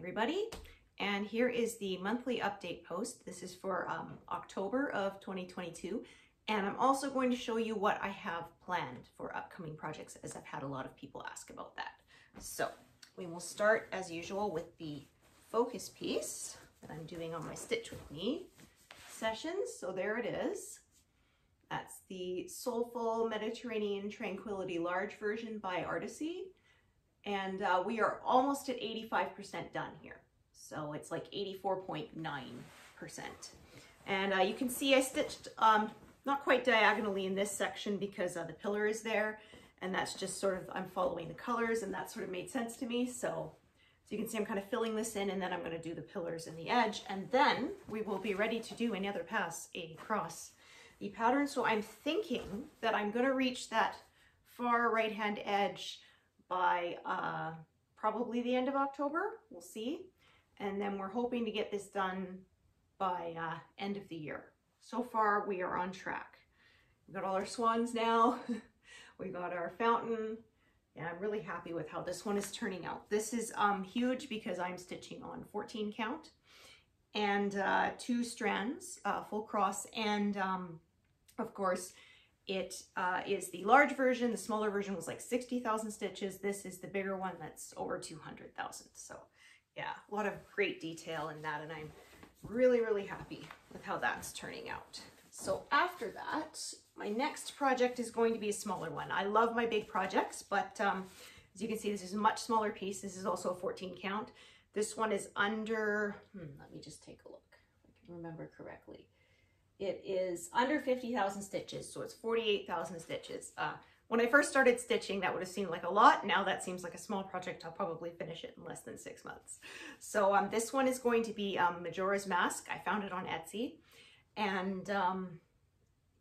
everybody, and here is the monthly update post. This is for October of 2022, and I'm also going to show you what I have planned for upcoming projects, as I've had a lot of people ask about that. So we will start as usual with the focus piece that I'm doing on my Stitch With Me sessions. So there it is. That's the Soulful Mediterranean Tranquility large version by Artecy. And we are almost at 85% done here. So it's like 84.9%. And you can see I stitched not quite diagonally in this section because the pillar is there. And that's just sort of, I'm following the colors, and that sort of made sense to me. So you can see I'm kind of filling this in, and then I'm going to do the pillars and the edge. And then we will be ready to do another pass across the pattern. So I'm thinking that I'm going to reach that far right-hand edge by probably the end of October. We'll see. And then we're hoping to get this done by end of the year. So far we are on track. We've got all our swans now. We got our fountain, and I'm really happy with how this one is turning out. This is huge because I'm stitching on 14 count and 2 strands, full cross, and of course it is the large version. The smaller version was like 60,000 stitches. This is the bigger one that's over 200,000. So yeah, a lot of great detail in that, and I'm really, really happy with how that's turning out. So after that, my next project is going to be a smaller one. I love my big projects, but as you can see, this is a much smaller piece. This is also a 14 count. This one is under, let me just take a look if I can remember correctly. It is under 50,000 stitches, so it's 48,000 stitches. When I first started stitching, that would have seemed like a lot. Now that seems like a small project. I'll probably finish it in less than 6 months. So this one is going to be Majora's Mask. I found it on Etsy. And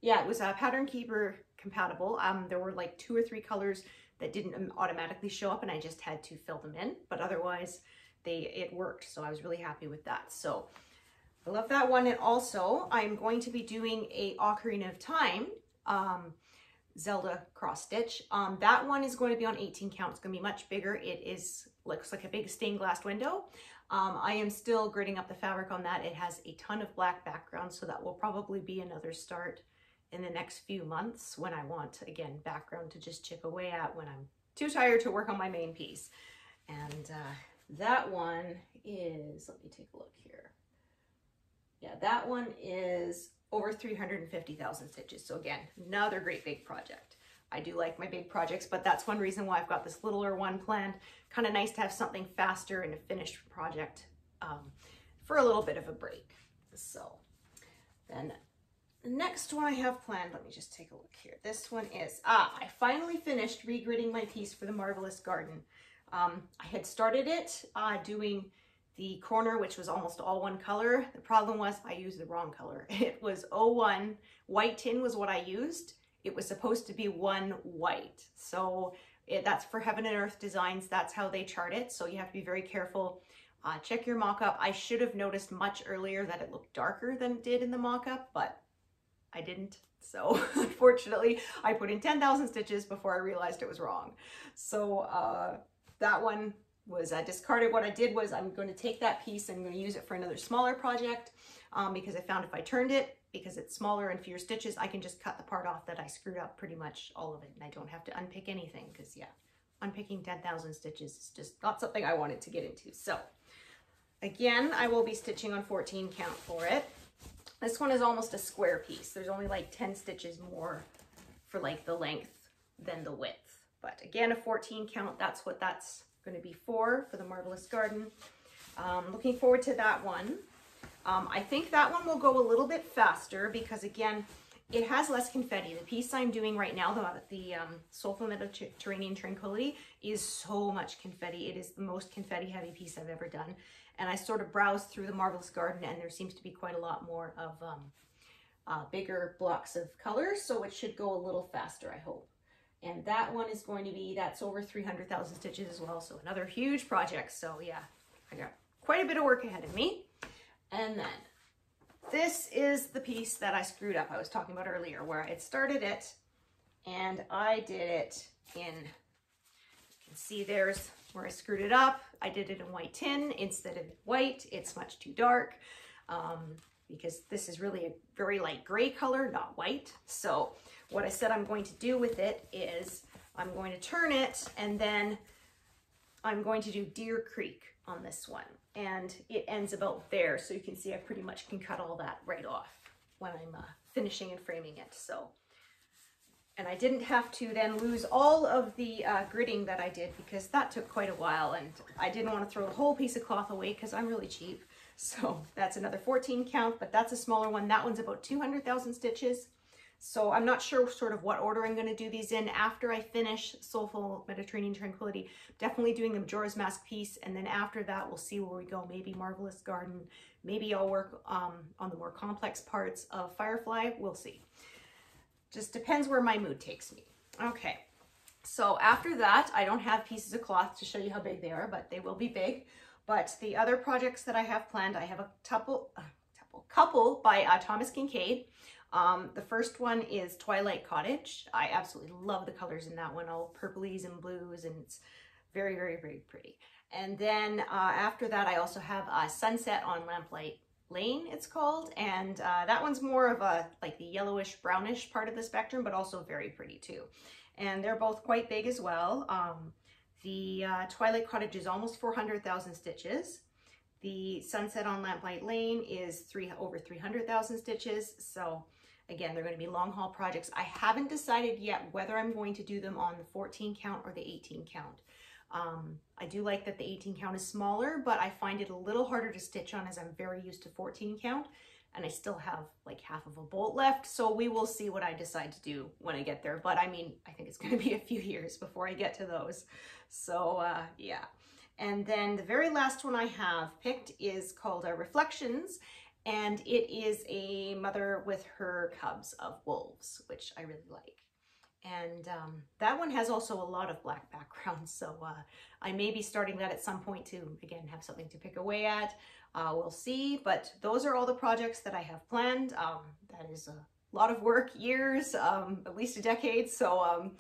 yeah, it was Pattern Keeper compatible. There were like 2 or 3 colors that didn't automatically show up, and I just had to fill them in. But otherwise, it worked. So I was really happy with that. So I love that one. And also, I'm going to be doing a Ocarina of Time Zelda cross stitch. That one is going to be on 18 count. It's going to be much bigger. Looks like a big stained glass window. I am still gridding up the fabric on that. It has a ton of black background, so that will probably be another start in the next few months when I want, again, background to just chip away at when I'm too tired to work on my main piece. And that one is, let me take a look here. Yeah, that one is over 350,000 stitches. So again, another great big project. I do like my big projects, but that's one reason why I've got this littler one planned. Kind of nice to have something faster and a finished project for a little bit of a break. So then the next one I have planned, let me just take a look here. This one is, I finally finished regridding my piece for the Marvelous Garden. I had started it doing the corner, which was almost all one color. The problem was I used the wrong color. It was 01, white tin was what I used. It was supposed to be 1 white. So that's for Heaven and Earth Designs. That's how they chart it. So you have to be very careful. Check your mock-up. I should have noticed much earlier that it looked darker than it did in the mock-up, but I didn't. So unfortunately, I put in 10,000 stitches before I realized it was wrong. So that one was discarded. What I did was I'm going to take that piece and I'm going to use it for another smaller project because I found if I turned it, because it's smaller and fewer stitches, I can just cut the part off that I screwed up, pretty much all of it, and I don't have to unpick anything, because yeah, unpicking 10,000 stitches is just not something I wanted to get into. So again, I will be stitching on 14 count for it. This one is almost a square piece. There's only like 10 stitches more for like the length than the width. But again, a 14 count, that's what that's going to be for the Marvelous Garden. Looking forward to that one. I think that one will go a little bit faster because, again, it has less confetti. The piece I'm doing right now, the Soulful Mediterranean Tranquility, is so much confetti. It is the most confetti-heavy piece I've ever done. And I sort of browsed through the Marvelous Garden, and there seems to be quite a lot more of bigger blocks of colors, so it should go a little faster, I hope. And that one is going to be, that's over 300,000 stitches as well, so another huge project. So yeah, I got quite a bit of work ahead of me. And then this is the piece that I screwed up I was talking about earlier, where I had started it and I did it in, you can see there's where I screwed it up. I did it in white tin instead of white. It's much too dark because this is really a very light gray color, not white. So what I said I'm going to do with it is I'm going to turn it, and then I'm going to do Deer Creek on this one. And it ends about there. So you can see I pretty much can cut all that right off when I'm finishing and framing it. So, and I didn't have to then lose all of the gridding that I did, because that took quite a while, and I didn't want to throw the whole piece of cloth away because I'm really cheap. So that's another 14 count, but that's a smaller one. That one's about 200,000 stitches. So I'm not sure sort of what order I'm going to do these in after I finish Soulful Mediterranean Tranquility. Definitely doing the Majora's Mask piece, and then after that we'll see where we go. Maybe Marvelous Garden, maybe I'll work on the more complex parts of Firefly. We'll see. Just depends where my mood takes me. Okay, so after that, I don't have pieces of cloth to show you how big they are, but they will be big. But the other projects that I have planned, I have a couple by Thomas Kincaid. The first one is Twilight Cottage. I absolutely love the colors in that one, all purplies and blues, and it's very, very, very pretty. And then after that, I also have Sunset on Lamplight Lane, it's called, and that one's more of a like the yellowish brownish part of the spectrum, but also very pretty too. And they're both quite big as well. The Twilight Cottage is almost 400,000 stitches. The Sunset on Lamplight Lane is over 300,000 stitches. So again, they're going to be long haul projects. I haven't decided yet whether I'm going to do them on the 14 count or the 18 count. I do like that the 18 count is smaller, but I find it a little harder to stitch on as I'm very used to 14 count, and I still have like half of a bolt left. So we will see what I decide to do when I get there. But I mean, I think it's going to be a few years before I get to those. So yeah. And then the very last one I have picked is called Reflections, and it is a mother with her cubs of wolves, which I really like. And that one has also a lot of black background, so I may be starting that at some point to, again, have something to pick away at. We'll see, but those are all the projects that I have planned. That is a lot of work, years, at least a decade, so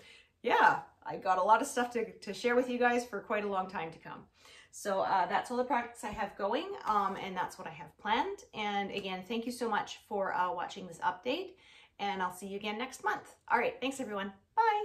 yeah, I got a lot of stuff to share with you guys for quite a long time to come. So that's all the projects I have going, and that's what I have planned. And again, thank you so much for watching this update, and I'll see you again next month. All right, thanks everyone. Bye.